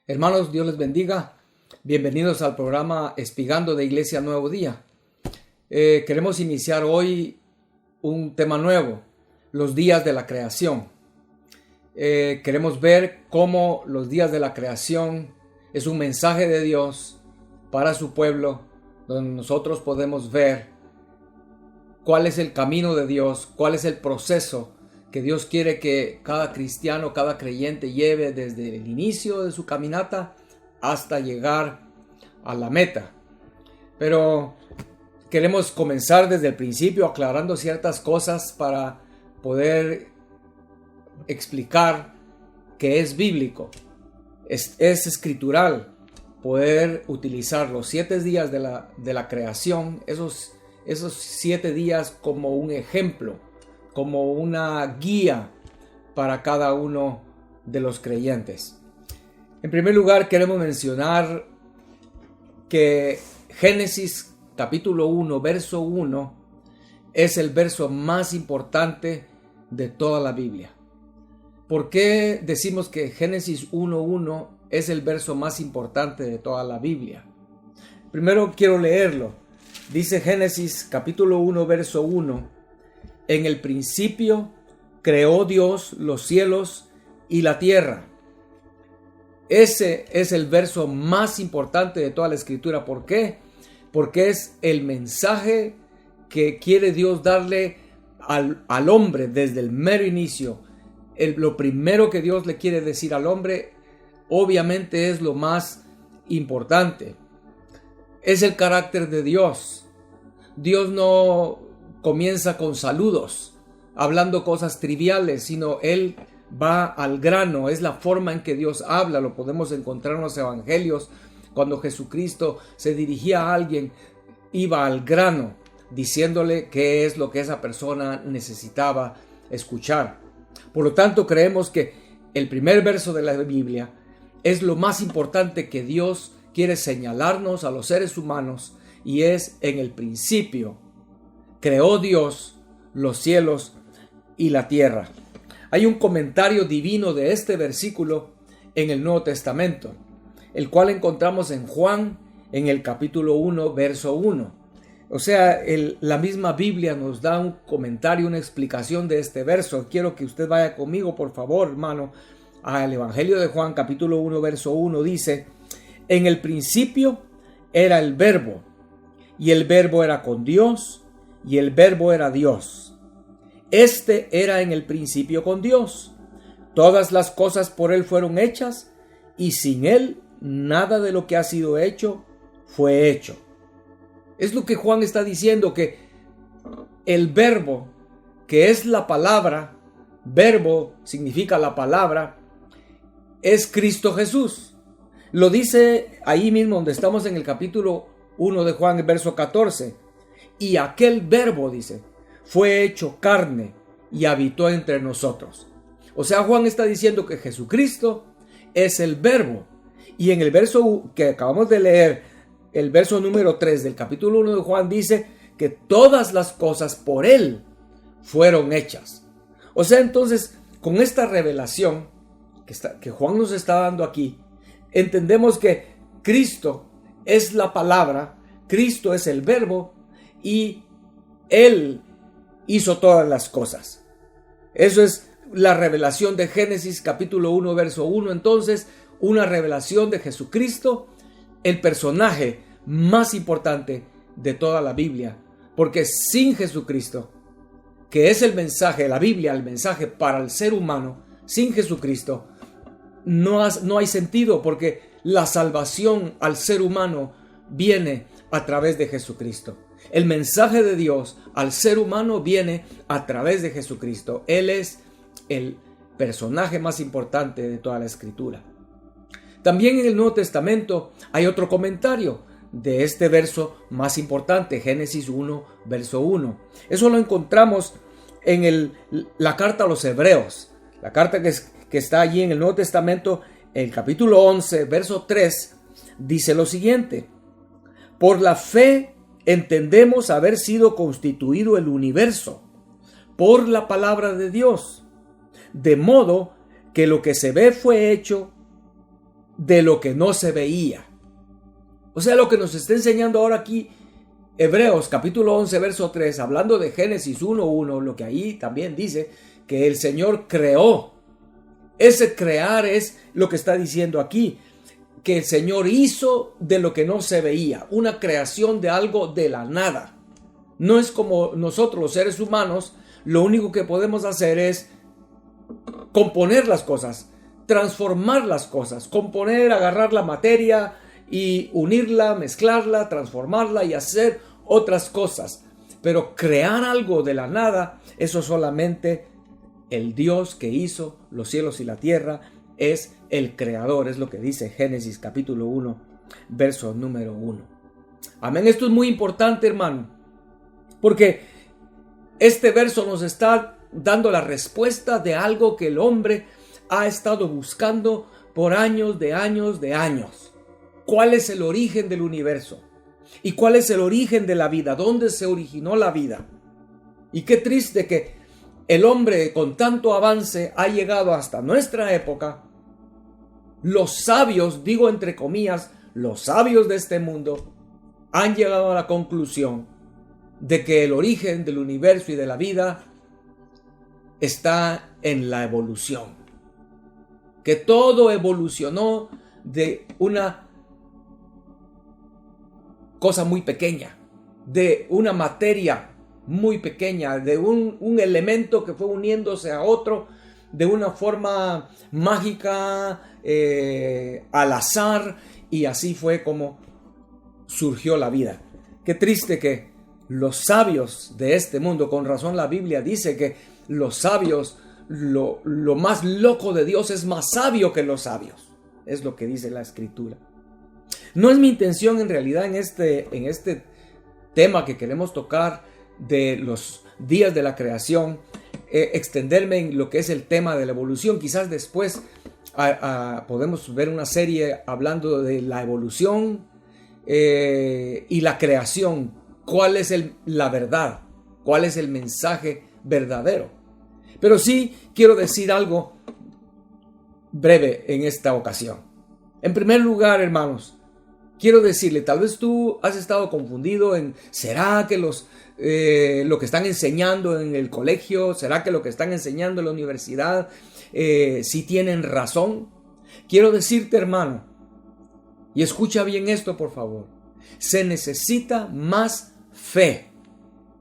Hermanos, Dios les bendiga. Bienvenidos al programa Espigando de Iglesia Nuevo Día. Queremos iniciar hoy un tema nuevo, los días de la creación. Queremos ver cómo los días de la creación es un mensaje de Dios para su pueblo, donde nosotros podemos ver cuál es el camino de Dios, cuál es el proceso que Dios quiere que cada cristiano, cada creyente lleve desde el inicio de su caminata hasta llegar a la meta. Pero queremos comenzar desde el principio aclarando ciertas cosas para poder explicar que es bíblico, es escritural, poder utilizar los 7 días de la creación, esos 7 días como un ejemplo, como una guía para cada uno de los creyentes. En primer lugar, queremos mencionar que Génesis capítulo 1, verso 1 es el verso más importante de toda la Biblia. ¿Por qué decimos que Génesis 1:1 es el verso más importante de toda la Biblia? Primero quiero leerlo. Dice Génesis capítulo 1, verso 1: En el principio creó Dios los cielos y la tierra. Ese es el verso más importante de toda la escritura. ¿Por qué? Porque es el mensaje que quiere Dios darle al hombre desde el mero inicio. Lo primero que Dios le quiere decir al hombre, obviamente, es lo más importante. Es el carácter de Dios. Dios no comienza con saludos, hablando cosas triviales, sino Él va al grano. Es la forma en que Dios habla. Lo podemos encontrar en los evangelios. Cuando Jesucristo se dirigía a alguien, iba al grano, diciéndole qué es lo que esa persona necesitaba escuchar. Por lo tanto, creemos que el primer verso de la Biblia es lo más importante que Dios quiere señalarnos a los seres humanos, y es: en el principio creó Dios los cielos y la tierra. Hay un comentario divino de este versículo en el Nuevo Testamento, el cual encontramos en Juan, en el capítulo 1, verso 1. O sea, la misma Biblia nos da un comentario, una explicación de este verso. Quiero que usted vaya conmigo, por favor, hermano, al Evangelio de Juan, capítulo 1, verso 1. Dice: En el principio era el Verbo, y el Verbo era con Dios, y el Verbo era Dios. Este era en el principio con Dios. Todas las cosas por Él fueron hechas, y sin Él nada de lo que ha sido hecho fue hecho. Es lo que Juan está diciendo, que el Verbo, que es la palabra, verbo significa la palabra, es Cristo Jesús. Lo dice ahí mismo donde estamos en el capítulo 1 de Juan, el verso 14. Y aquel Verbo, dice, fue hecho carne y habitó entre nosotros. O sea, Juan está diciendo que Jesucristo es el Verbo. Y en el verso que acabamos de leer, el verso número 3 del capítulo 1 de Juan, dice que todas las cosas por Él fueron hechas. O sea, entonces, con esta revelación que Juan nos está dando aquí, entendemos que Cristo es la palabra, Cristo es el Verbo, y Él hizo todas las cosas. Eso es la revelación de Génesis capítulo 1, verso 1. Entonces, una revelación de Jesucristo, el personaje más importante de toda la Biblia, porque sin Jesucristo, que es el mensaje, la Biblia, el mensaje para el ser humano, sin Jesucristo no hay sentido, porque la salvación al ser humano viene a través de Jesucristo. El mensaje de Dios al ser humano viene a través de Jesucristo. Él es el personaje más importante de toda la Escritura. También en el Nuevo Testamento hay otro comentario de este verso más importante, Génesis 1, verso 1. Eso lo encontramos en la carta a los Hebreos, la carta que está allí en el Nuevo Testamento, el capítulo 11, verso 3, dice lo siguiente: Por la fe entendemos haber sido constituido el universo por la palabra de Dios, de modo que lo que se ve fue hecho de lo que no se veía. O sea, lo que nos está enseñando ahora aquí Hebreos capítulo 11 verso 3, hablando de Génesis 1:1, lo que ahí también dice que el Señor creó. Ese crear es lo que está diciendo aquí, que el Señor hizo de lo que no se veía, una creación de algo de la nada. No es como nosotros los seres humanos, lo único que podemos hacer es componer las cosas, transformar las cosas, componer, agarrar la materia y unirla, mezclarla, transformarla y hacer otras cosas. Pero crear algo de la nada, eso solamente el Dios que hizo los cielos y la tierra es el creador, es lo que dice Génesis capítulo 1, verso número 1. Amén, esto es muy importante, hermano, porque este verso nos está dando la respuesta de algo que el hombre ha estado buscando por años de años de años. ¿Cuál es el origen del universo? ¿Y cuál es el origen de la vida? ¿Dónde se originó la vida? Y qué triste que el hombre con tanto avance ha llegado hasta nuestra época. Los sabios, digo entre comillas, los sabios de este mundo han llegado a la conclusión de que el origen del universo y de la vida está en la evolución. Que todo evolucionó de una cosa muy pequeña, de una materia muy pequeña, de un elemento que fue uniéndose a otro de una forma mágica, al azar, y así fue como surgió la vida. Qué triste que los sabios de este mundo, con razón la Biblia dice que los sabios, lo más loco de Dios es más sabio que los sabios, es lo que dice la Escritura. No es mi intención en realidad en este tema que queremos tocar de los días de la creación, extenderme en lo que es el tema de la evolución. Quizás después podemos ver una serie hablando de la evolución y la creación. ¿Cuál es la verdad? ¿Cuál es el mensaje verdadero? Pero sí quiero decir algo breve en esta ocasión. En primer lugar, hermanos, quiero decirle, tal vez tú has estado confundido en, ¿será que lo que están enseñando en el colegio, será que lo que están enseñando en la universidad, sí tienen razón? Quiero decirte, hermano, y escucha bien esto, por favor, se necesita más fe,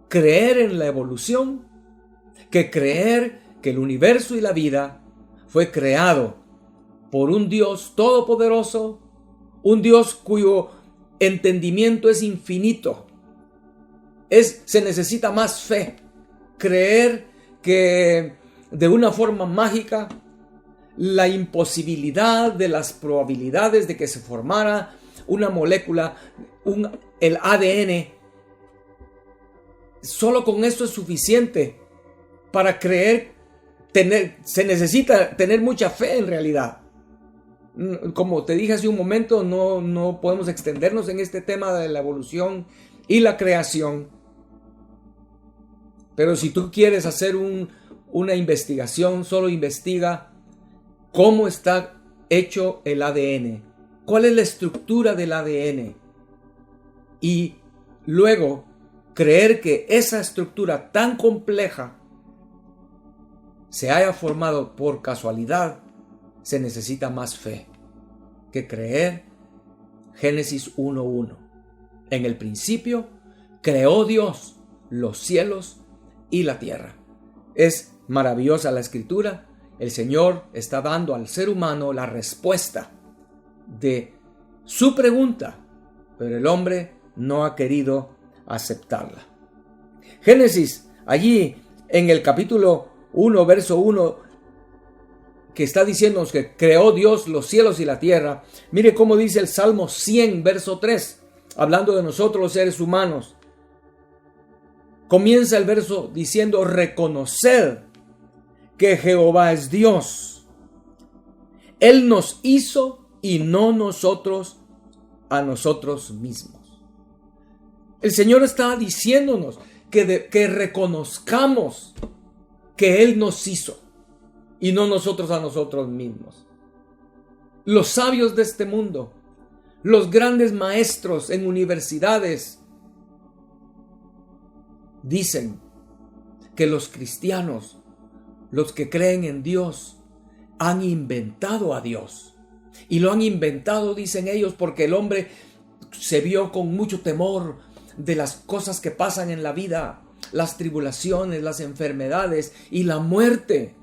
creer en la evolución, que creer que el universo y la vida fue creado por un Dios todopoderoso, un Dios cuyo entendimiento es infinito. Se necesita más fe, creer que de una forma mágica la imposibilidad de las probabilidades de que se formara una molécula, el ADN, solo con esto es suficiente para creer. Se necesita tener mucha fe en realidad. Como te dije hace un momento, no podemos extendernos en este tema de la evolución y la creación. Pero si tú quieres hacer una investigación, solo investiga cómo está hecho el ADN, cuál es la estructura del ADN, y luego creer que esa estructura tan compleja se haya formado por casualidad. Se necesita más fe que creer Génesis 1:1. En el principio creó Dios los cielos y la tierra. Es maravillosa la Escritura. El Señor está dando al ser humano la respuesta de su pregunta, pero el hombre no ha querido aceptarla. Génesis, allí en el capítulo 1, verso 1, que está diciéndonos que creó Dios los cielos y la tierra. Mire cómo dice el Salmo 100, verso 3, hablando de nosotros los seres humanos. Comienza el verso diciendo: reconoced que Jehová es Dios. Él nos hizo y no nosotros a nosotros mismos. El Señor está diciéndonos que reconozcamos que Él nos hizo y no nosotros a nosotros mismos. Los sabios de este mundo, los grandes maestros en universidades, dicen que los cristianos, los que creen en Dios, han inventado a Dios. Y lo han inventado, dicen ellos, porque el hombre se vio con mucho temor de las cosas que pasan en la vida, las tribulaciones, las enfermedades y la muerte.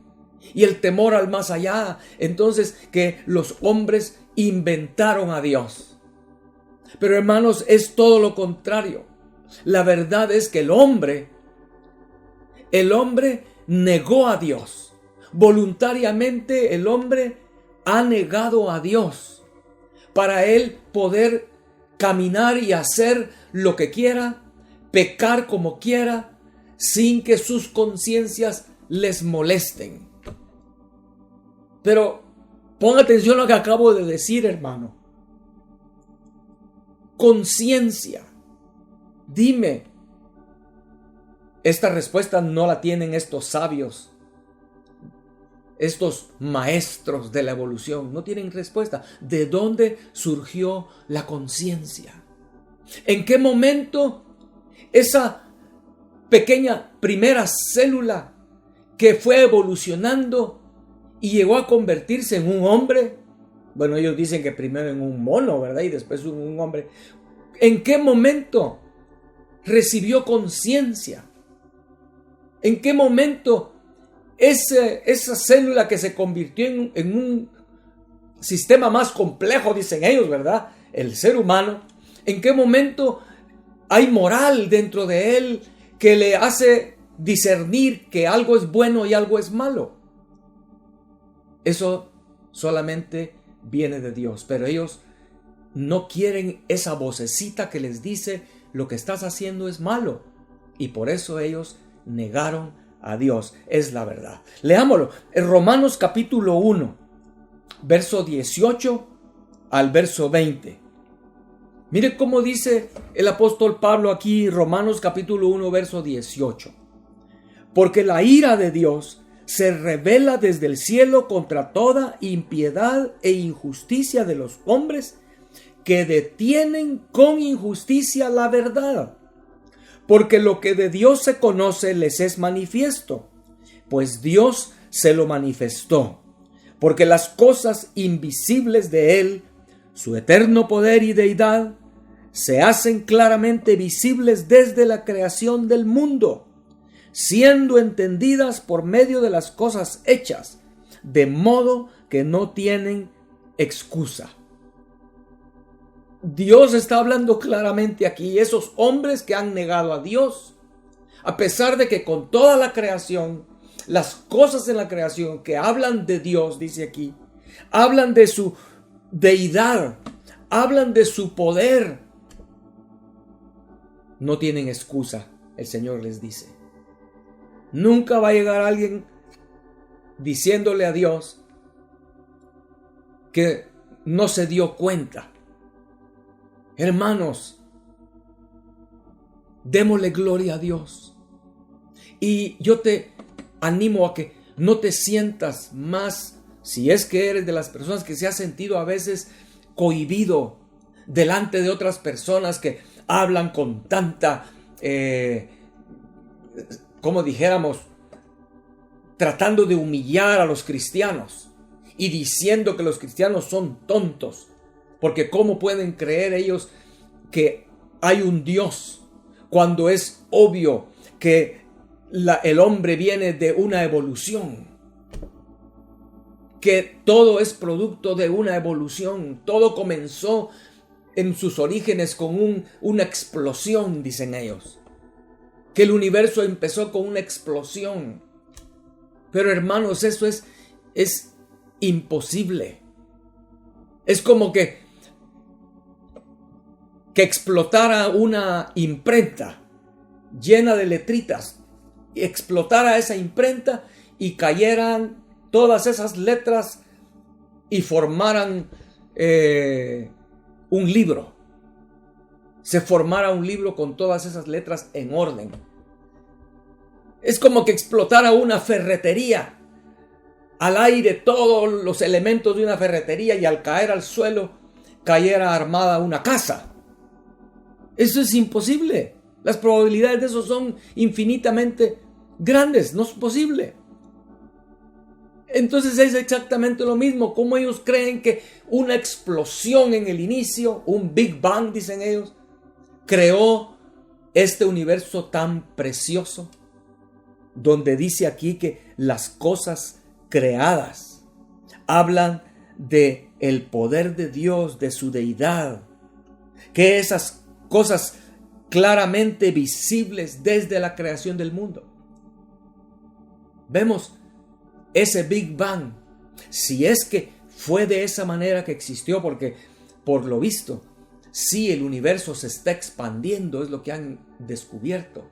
Y el temor al más allá. Entonces que los hombres inventaron a Dios. Pero hermanos, es todo lo contrario. La verdad es que el hombre negó a Dios. Voluntariamente el hombre ha negado a Dios para él poder caminar y hacer lo que quiera, pecar como quiera, sin que sus conciencias les molesten. Pero ponga atención a lo que acabo de decir, hermano. Conciencia. Dime, esta respuesta no la tienen estos sabios, estos maestros de la evolución. No tienen respuesta. ¿De dónde surgió la conciencia? ¿En qué momento esa pequeña primera célula que fue evolucionando y llegó a convertirse en un hombre? Bueno, ellos dicen que primero en un mono, ¿verdad? Y después en un hombre. ¿En qué momento recibió conciencia? ¿En qué momento esa célula que se convirtió en un sistema más complejo, dicen ellos, ¿verdad? El ser humano. ¿En qué momento hay moral dentro de él que le hace discernir que algo es bueno y algo es malo? Eso solamente viene de Dios, pero ellos no quieren esa vocecita que les dice lo que estás haciendo es malo, y por eso ellos negaron a Dios. Es la verdad. Leámoslo en Romanos capítulo 1, verso 18 al verso 20. Mire cómo dice el apóstol Pablo aquí, Romanos capítulo 1, verso 18. Porque la ira de Dios se revela desde el cielo contra toda impiedad e injusticia de los hombres que detienen con injusticia la verdad. Porque lo que de Dios se conoce les es manifiesto, pues Dios se lo manifestó. Porque las cosas invisibles de Él, su eterno poder y deidad, se hacen claramente visibles desde la creación del mundo, siendo entendidas por medio de las cosas hechas, de modo que no tienen excusa. Dios está hablando claramente aquí. Esos hombres que han negado a Dios, a pesar de que con toda la creación, las cosas en la creación que hablan de Dios, dice aquí, hablan de su deidad, hablan de su poder, no tienen excusa, el Señor les dice. Nunca va a llegar alguien diciéndole a Dios que no se dio cuenta. Hermanos, démosle gloria a Dios. Y yo te animo a que no te sientas más, si es que eres de las personas que se ha sentido a veces cohibido delante de otras personas que hablan con tanta, como dijéramos, tratando de humillar a los cristianos y diciendo que los cristianos son tontos. Porque ¿cómo pueden creer ellos que hay un Dios cuando es obvio que el hombre viene de una evolución? Que todo es producto de una evolución. Todo comenzó en sus orígenes con una explosión, dicen ellos. Que el universo empezó con una explosión. Pero hermanos, eso es imposible. Es como que explotara una imprenta llena de letritas, y explotara esa imprenta y cayeran todas esas letras y formaran un libro. Se formara un libro con todas esas letras en orden. Es como que explotara una ferretería al aire todos los elementos de una ferretería y al caer al suelo cayera armada una casa. Eso es imposible. Las probabilidades de eso son infinitamente grandes. No es posible. Entonces es exactamente lo mismo. Como ellos creen que una explosión en el inicio, un Big Bang, dicen ellos, creó este universo tan precioso, donde dice aquí que las cosas creadas hablan de el poder de Dios, de su deidad, que esas cosas claramente visibles desde la creación del mundo. Vemos ese Big Bang, si es que fue de esa manera que existió, porque por lo visto, sí, el universo se está expandiendo, es lo que han descubierto.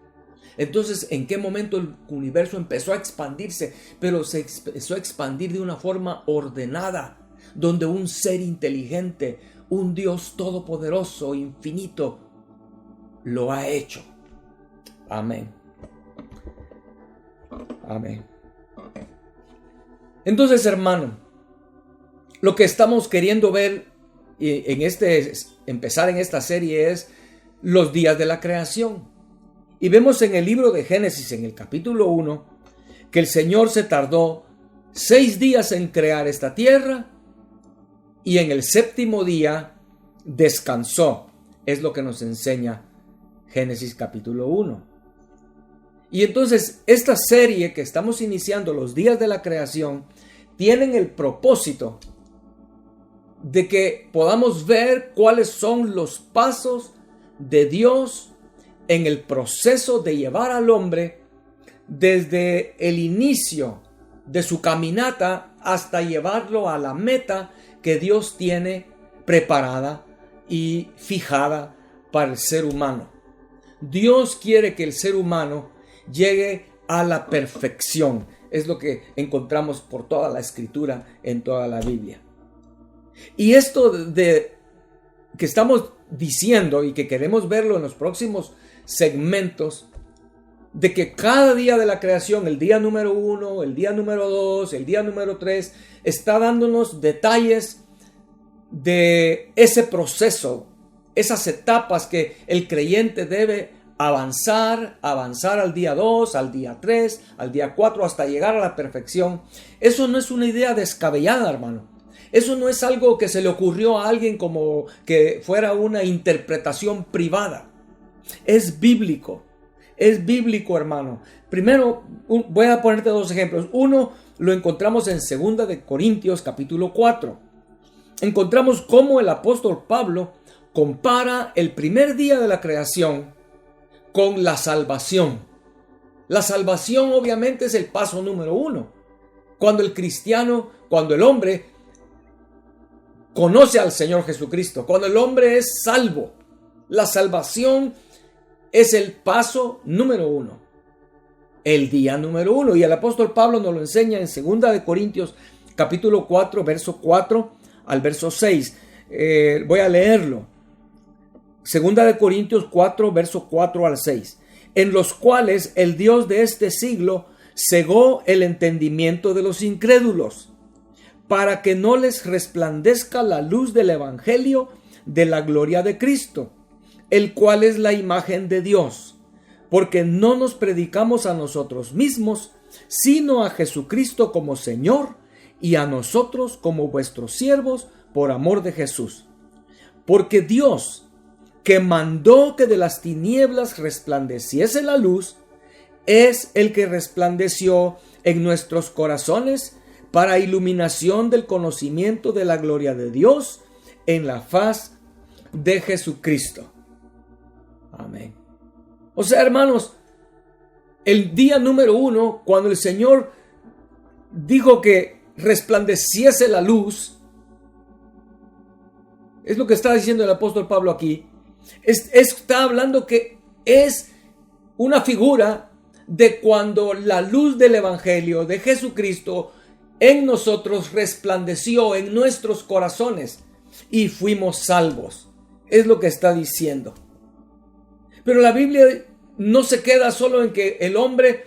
Entonces, ¿en qué momento el universo empezó a expandirse? Pero se empezó a expandir de una forma ordenada, donde un ser inteligente, un Dios todopoderoso, infinito, lo ha hecho. Amén. Amén. Entonces, hermano, lo que estamos queriendo ver empezar en esta serie es los días de la creación. Y vemos en el libro de Génesis, en el capítulo 1, que el Señor se tardó 6 días en crear esta tierra y en el 7º día descansó. Es lo que nos enseña Génesis capítulo 1. Y entonces esta serie que estamos iniciando, los días de la creación, tienen el propósito de que podamos ver cuáles son los pasos de Dios en el proceso de llevar al hombre desde el inicio de su caminata hasta llevarlo a la meta que Dios tiene preparada y fijada para el ser humano. Dios quiere que el ser humano llegue a la perfección. Es lo que encontramos por toda la escritura en toda la Biblia. Y esto de que estamos diciendo y que queremos verlo en los próximos segmentos, de que cada día de la creación, el día número 1, el día número 2, el día número 3, está dándonos detalles de ese proceso, esas etapas que el creyente debe avanzar al día 2, al día 3, al día 4, hasta llegar a la perfección. Eso no es una idea descabellada, hermano. Eso no es algo que se le ocurrió a alguien como que fuera una interpretación privada. Es bíblico, hermano. Primero, voy a ponerte 2 ejemplos. Uno lo encontramos en 2 de Corintios capítulo 4. Encontramos cómo el apóstol Pablo compara el primer día de la creación con la salvación. La salvación obviamente es el paso número 1. Cuando el hombre conoce al Señor Jesucristo, cuando el hombre es salvo, la salvación es el paso número 1, el día número 1. Y el apóstol Pablo nos lo enseña en 2 de Corintios capítulo 4, verso 4 al verso 6. Voy a leerlo. 2 de Corintios 4, verso 4 al 6. En los cuales el Dios de este siglo cegó el entendimiento de los incrédulos, para que no les resplandezca la luz del evangelio de la gloria de Cristo, el cual es la imagen de Dios, porque no nos predicamos a nosotros mismos, sino a Jesucristo como Señor, y a nosotros como vuestros siervos por amor de Jesús. Porque Dios, que mandó que de las tinieblas resplandeciese la luz, es el que resplandeció en nuestros corazones para iluminación del conocimiento de la gloria de Dios en la faz de Jesucristo. Amén. O sea, hermanos, el día número 1, cuando el Señor dijo que resplandeciese la luz, es lo que está diciendo el apóstol Pablo aquí. Está hablando que es una figura de cuando la luz del evangelio de Jesucristo en nosotros resplandeció en nuestros corazones y fuimos salvos. Es lo que está diciendo. Pero la Biblia no se queda solo en que el hombre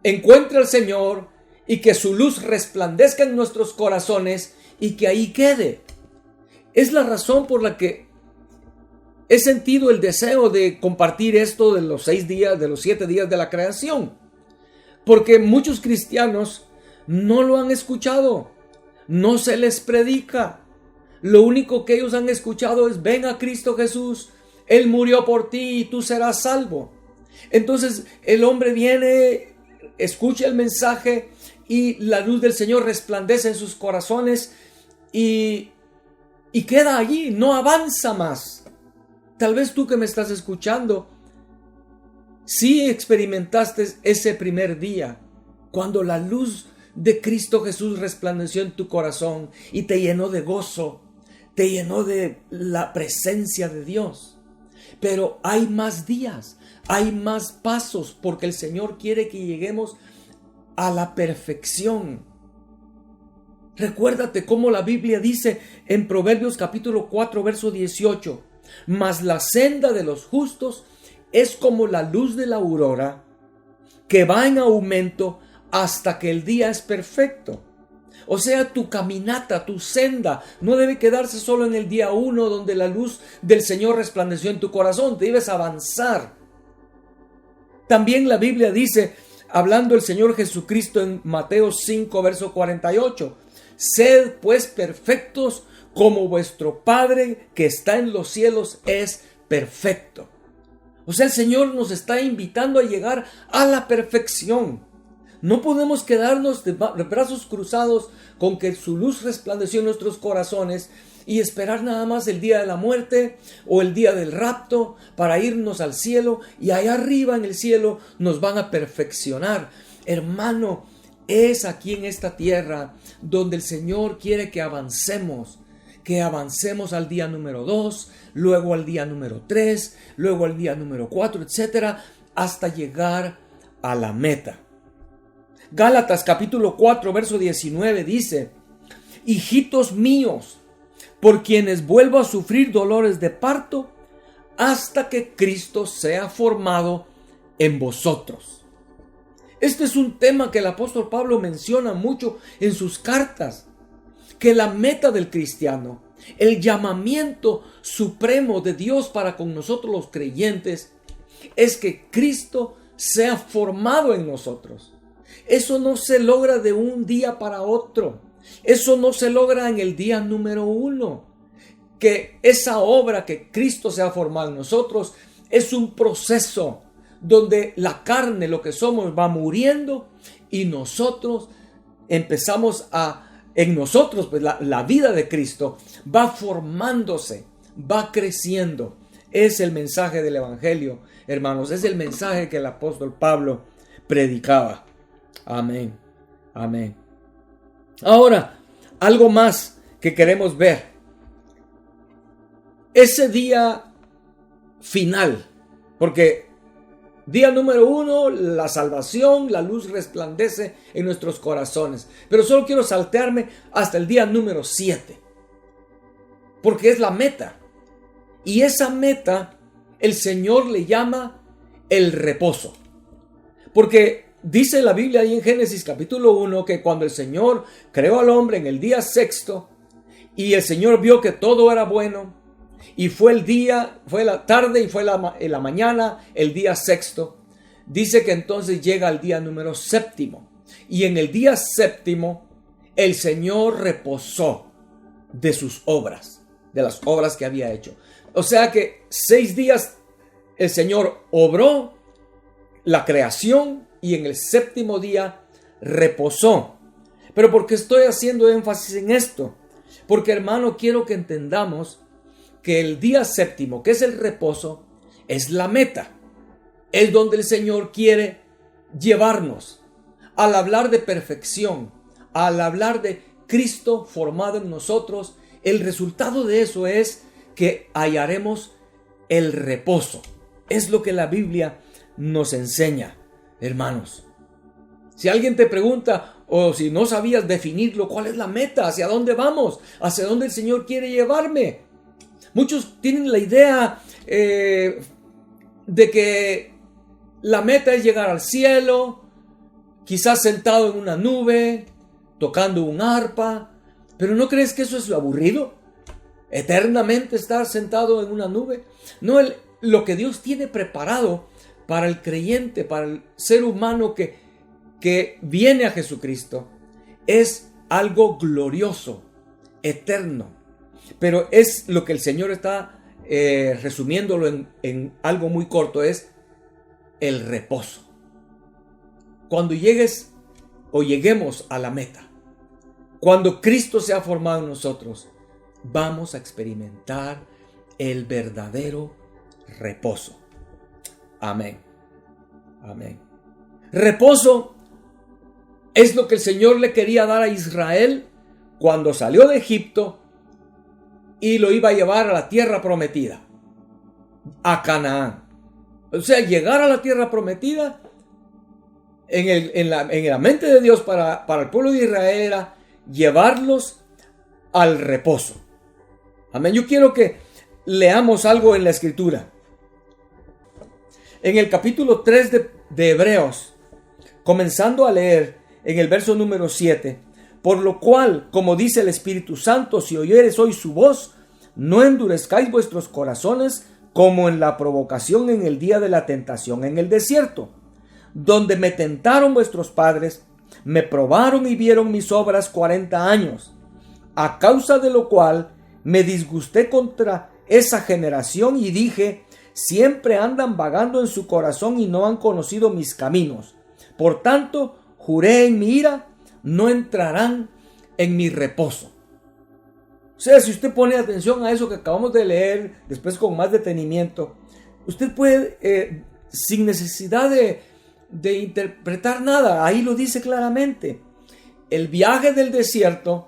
encuentre al Señor y que su luz resplandezca en nuestros corazones y que ahí quede. Es la razón por la que he sentido el deseo de compartir esto de los 6 días, de los 7 días de la creación. Porque muchos cristianos no lo han escuchado, no se les predica. Lo único que ellos han escuchado es: ven a Cristo Jesús, Él murió por ti y tú serás salvo. Entonces el hombre viene, escucha el mensaje y la luz del Señor resplandece en sus corazones y queda allí, no avanza más. Tal vez tú que me estás escuchando, sí experimentaste ese primer día, cuando la luz de Cristo Jesús resplandeció en tu corazón y te llenó de gozo, te llenó de la presencia de Dios. Pero hay más días, hay más pasos, porque el Señor quiere que lleguemos a la perfección. Recuérdate cómo la Biblia dice en Proverbios capítulo 4, verso 18: mas la senda de los justos es como la luz de la aurora, que va en aumento hasta que el día es perfecto. O sea, tu caminata, tu senda, no debe quedarse solo en el día 1, donde la luz del Señor resplandeció en tu corazón. Debes avanzar. También la Biblia dice, hablando el Señor Jesucristo en Mateo 5, verso 48, sed pues perfectos como vuestro Padre que está en los cielos es perfecto. O sea, el Señor nos está invitando a llegar a la perfección. No podemos quedarnos de brazos cruzados con que su luz resplandeció en nuestros corazones y esperar nada más el día de la muerte o el día del rapto para irnos al cielo, y allá arriba en el cielo nos van a perfeccionar. Hermano, es aquí en esta tierra donde el Señor quiere que avancemos al día número 2, luego al día número 3, luego al día número 4, etcétera, hasta llegar a la meta. Gálatas capítulo 4, verso 19 dice: hijitos míos, por quienes vuelvo a sufrir dolores de parto, hasta que Cristo sea formado en vosotros. Este es un tema que el apóstol Pablo menciona mucho en sus cartas, que la meta del cristiano, el llamamiento supremo de Dios para con nosotros los creyentes, es que Cristo sea formado en nosotros. Eso no se logra de un día para otro. Eso no se logra en el día número 1. Que esa obra que Cristo sea formado en nosotros es un proceso donde la carne, lo que somos, va muriendo y nosotros empezamos en nosotros, pues la vida de Cristo va formándose, va creciendo. Es el mensaje del Evangelio, hermanos. Es el mensaje que el apóstol Pablo predicaba. Amén. Amén. Ahora, algo más que queremos ver. Ese día final, porque día número 1, la salvación, la luz resplandece en nuestros corazones. Pero solo quiero saltearme hasta el día número 7, porque es la meta. Y esa meta el Señor le llama el reposo. Porque dice la Biblia ahí en Génesis capítulo 1 que cuando el Señor creó al hombre en el día 6 y el Señor vio que todo era bueno, y fue la tarde y fue la mañana, el día 6, dice que entonces llega al día número 7. Y en el día 7 el Señor reposó de sus obras, de las obras que había hecho. O sea que 6 días el Señor obró la creación y en el 7 día reposó. Pero ¿por qué estoy haciendo énfasis en esto? Porque, hermano, quiero que entendamos que el día 7, que es el reposo, es la meta. Es donde el Señor quiere llevarnos. Al hablar de perfección, al hablar de Cristo formado en nosotros, el resultado de eso es que hallaremos el reposo. Es lo que la Biblia nos enseña, hermanos. Si alguien te pregunta, o si no sabías definirlo, ¿cuál es la meta? ¿Hacia dónde vamos? ¿Hacia dónde el Señor quiere llevarme? Muchos tienen la idea de que la meta es llegar al cielo, quizás sentado en una nube, tocando un arpa. ¿Pero no crees que eso es lo aburrido? Eternamente estar sentado en una nube. No, lo que Dios tiene preparado para el creyente, para el ser humano que viene a Jesucristo, es algo glorioso, eterno. Pero es lo que el Señor está resumiéndolo en algo muy corto, es el reposo. Cuando llegues o lleguemos a la meta, cuando Cristo se ha formado en nosotros, vamos a experimentar el verdadero reposo. Amén. Amén. Reposo es lo que el Señor le quería dar a Israel cuando salió de Egipto y lo iba a llevar a la tierra prometida, a Canaán. O sea, llegar a la tierra prometida en la mente de Dios para el pueblo de Israel era llevarlos al reposo. Amén. Yo quiero que leamos algo en la Escritura. En el capítulo 3 de Hebreos, comenzando a leer en el verso número 7, por lo cual, como dice el Espíritu Santo, si oyeres hoy su voz, no endurezcáis vuestros corazones como en la provocación en el día de la tentación en el desierto, donde me tentaron vuestros padres, me probaron y vieron mis obras 40 años, a causa de lo cual me disgusté contra esa generación y dije, siempre andan vagando en su corazón y no han conocido mis caminos. Por tanto, juré en mi ira, no entrarán en mi reposo. O sea, si usted pone atención a eso que acabamos de leer, después con más detenimiento, usted puede, sin necesidad de interpretar nada, ahí lo dice claramente. El viaje del desierto,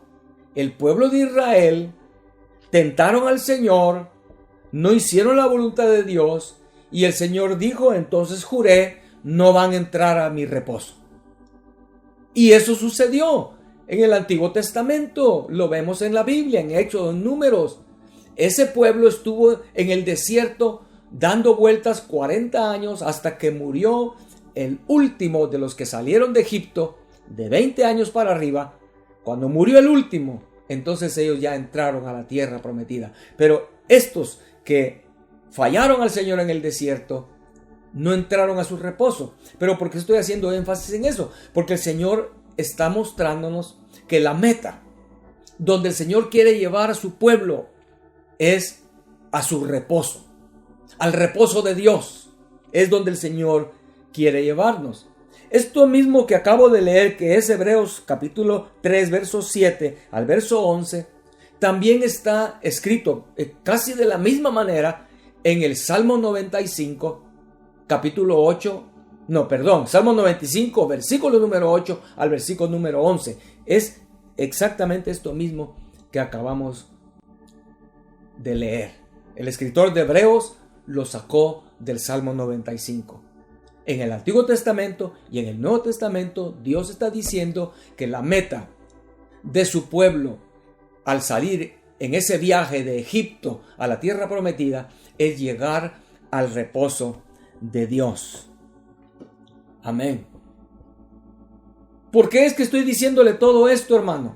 el pueblo de Israel tentaron al Señor, no hicieron la voluntad de Dios, y el Señor dijo, entonces juré, no van a entrar a mi reposo. Y eso sucedió en el Antiguo Testamento, lo vemos en la Biblia, en Hechos, en Números. Ese pueblo estuvo en el desierto dando vueltas 40 años hasta que murió el último de los que salieron de Egipto, de 20 años para arriba. Cuando murió el último, entonces ellos ya entraron a la tierra prometida. Pero estos que fallaron al Señor en el desierto, no entraron a su reposo. ¿Pero por qué estoy haciendo énfasis en eso? Porque el Señor está mostrándonos que la meta donde el Señor quiere llevar a su pueblo es a su reposo, al reposo de Dios. Es donde el Señor quiere llevarnos. Esto mismo que acabo de leer, que es Hebreos capítulo 3, verso 7 al verso 11, también está escrito casi de la misma manera en el Salmo 95, capítulo 8, Salmo 95, versículo número 8 al versículo número 11. Es exactamente esto mismo que acabamos de leer. El escritor de Hebreos lo sacó del Salmo 95. En el Antiguo Testamento y en el Nuevo Testamento, Dios está diciendo que la meta de su pueblo al salir en ese viaje de Egipto a la tierra prometida es llegar al reposo de Dios. Amén. ¿Por qué es que estoy diciéndole todo esto, hermano?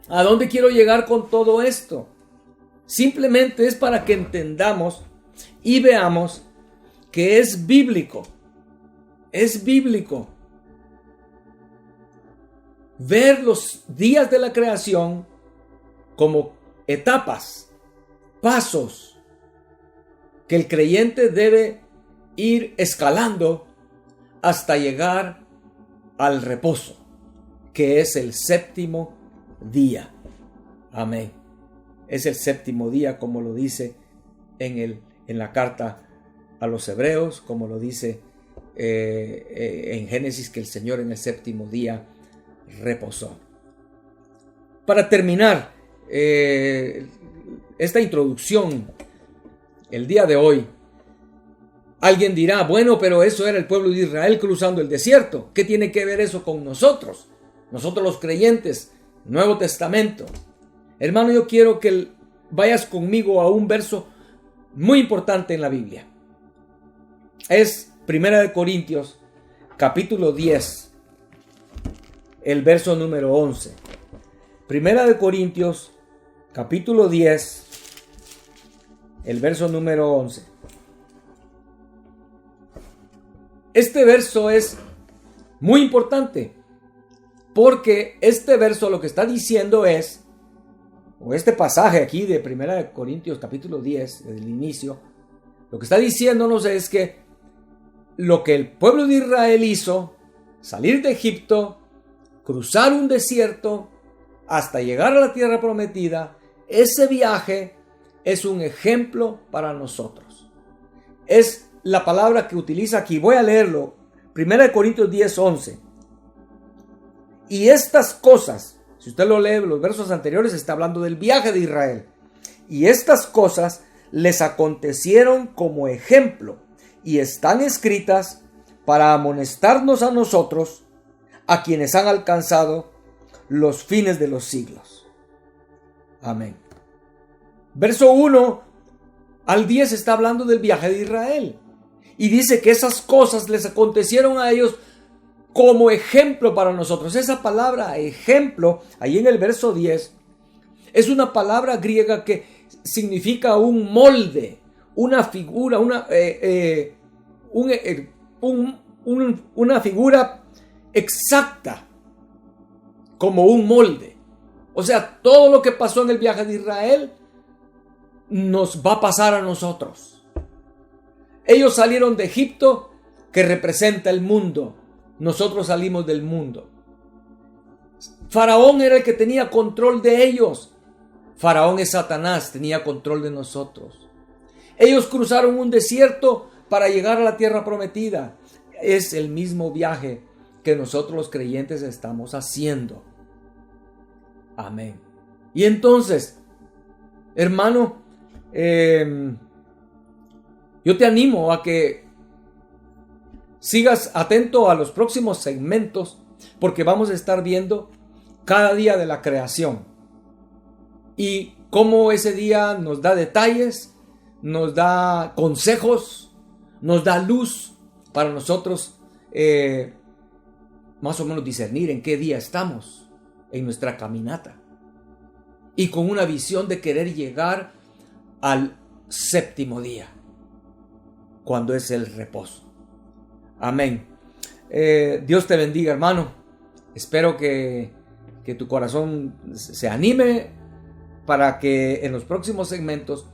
¿A dónde quiero llegar con todo esto? Simplemente es para que entendamos y veamos que es bíblico. Es bíblico ver los días de la creación como etapas, pasos que el creyente debe ir escalando hasta llegar al reposo, que es el séptimo día. Amén. Es el séptimo día, como lo dice en la carta a los Hebreos, como lo dice en Génesis, que el Señor en el séptimo día reposó. Para terminar esta introducción el día de hoy, alguien dirá, bueno, pero eso era el pueblo de Israel cruzando el desierto. ¿Qué tiene que ver eso con nosotros? Nosotros los creyentes, Nuevo Testamento. Hermano, yo quiero que vayas conmigo a un verso muy importante en la Biblia. Es 1 Corintios, capítulo 10, el verso número 11. Primera de Corintios, capítulo 10, el verso número 11. Este verso es muy importante, porque este verso lo que está diciendo es, o este pasaje aquí de Primera de Corintios capítulo 10, desde el inicio, lo que está diciéndonos es que lo que el pueblo de Israel hizo, salir de Egipto, cruzar un desierto, hasta llegar a la tierra prometida, ese viaje es un ejemplo para nosotros. Es la palabra que utiliza aquí. Voy a leerlo. 1 Corintios 10, 11. Y estas cosas, si usted lo lee, los versos anteriores está hablando del viaje de Israel. Y estas cosas les acontecieron como ejemplo y están escritas para amonestarnos a nosotros, a quienes han alcanzado los fines de los siglos. Amén. Verso 1 al 10 está hablando del viaje de Israel. Y dice que esas cosas les acontecieron a ellos como ejemplo para nosotros. Esa palabra ejemplo, ahí en el verso 10, es una palabra griega que significa un molde, una figura, una figura exacta, como un molde. O sea, todo lo que pasó en el viaje de Israel nos va a pasar a nosotros. Ellos salieron de Egipto, que representa el mundo. Nosotros salimos del mundo. Faraón era el que tenía control de ellos. Faraón es Satanás, tenía control de nosotros. Ellos cruzaron un desierto para llegar a la tierra prometida. Es el mismo viaje que nosotros los creyentes estamos haciendo. Amén. Y entonces, hermano, yo te animo a que sigas atento a los próximos segmentos, porque vamos a estar viendo cada día de la creación y cómo ese día nos da detalles, nos da consejos, nos da luz para nosotros más o menos discernir en qué día estamos en nuestra caminata, y con una visión de querer llegar al séptimo día, cuando es el reposo. Amén. Dios te bendiga, hermano. Espero que tu corazón se anime para que en los próximos segmentos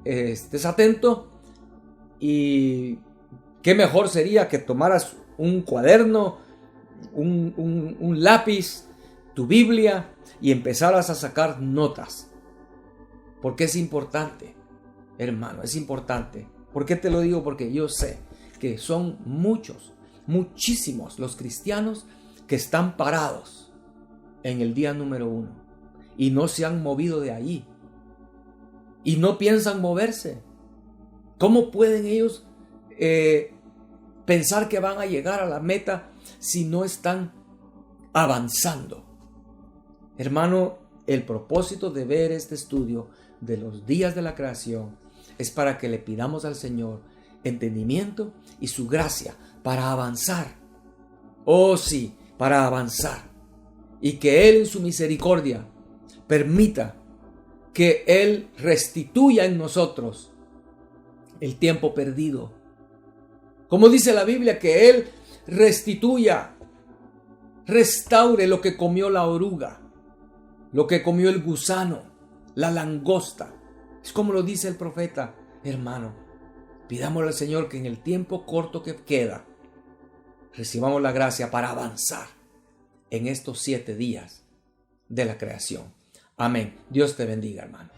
estés atento. Y qué mejor sería que tomaras un cuaderno, un lápiz, tu Biblia, y empezaras a sacar notas. Porque es importante, hermano, es importante. ¿Por qué te lo digo? Porque yo sé que son muchísimos los cristianos que están parados en el día número 1 y no se han movido de allí y no piensan moverse. ¿Cómo pueden ellos pensar que van a llegar a la meta si no están avanzando? Hermano, el propósito de ver este estudio de los días de la creación es para que le pidamos al Señor entendimiento y su gracia para avanzar. Oh sí, para avanzar. Y que Él en su misericordia permita que Él restituya en nosotros el tiempo perdido. Como dice la Biblia, que Él restituya, restaure lo que comió la oruga, lo que comió el gusano, la langosta. Es como lo dice el profeta, hermano. Pidámosle al Señor que en el tiempo corto que queda recibamos la gracia para avanzar en estos 7 días de la creación. Amén. Dios te bendiga, hermano.